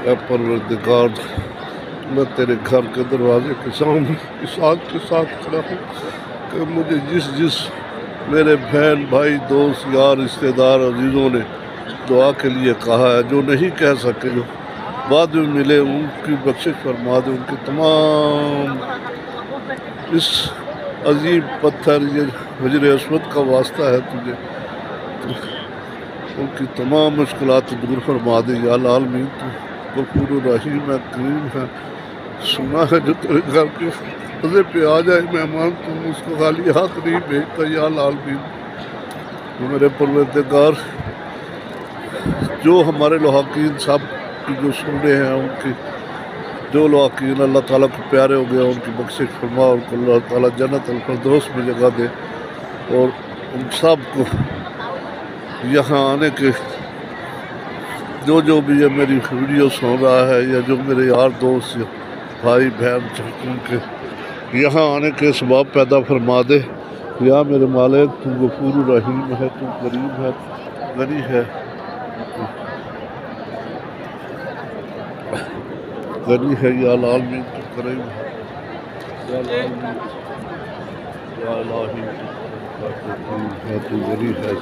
اے پروردگار، میں تیرے گھر کے دروازے کے سامنے اس آگ کے ساتھ کھڑا ہوں کہ مجھے جس میرے بہن بھائی دوست یار رشتہ دار عزیزوں نے دعا کے لیے کہا ہے، جو نہیں کہہ سکے، جو بعد میں ملے، ان کی بخشش فرما دے، ان کے تمام اس عظیم پتھر یہ حجر اسود کا واسطہ ہے تجھے، ان کی تمام مشکلات دور فرما دے یا العالمین۔ تو غفور الرحیم ہے، کریم ہے، سنا ہے جو تیرے گھر کے دروازے پہ آ جائے مہمان تم اس کو خالی ہاتھ نہیں بھیجتا یا العالمین۔ میرے پروردگار، جو ہمارے لواحقین سب کی جو سن رہے ہیں، ان کی جو لواحقین اللہ تعالیٰ کو پیارے ہو گئے، ان کی بخشش فرما، ان کو اللہ تعالیٰ جنت الفردوس میں جگہ دے، اور ان سب کو یہاں آنے کے جو بھی یہ میری ویڈیو سن رہا ہے، یا جو میرے یار دوست یا بھائی بہن ان کے یہاں آنے کے اسباب پیدا فرما دے یا میرے مالک، تو غفور الرحیم ہے، تو کریم ہے، غنی ہے، غنی ہے یا العالمین، تو کریم ہے یا العالمین، یا الہی، تو کریم ہے، تو غنی ہے،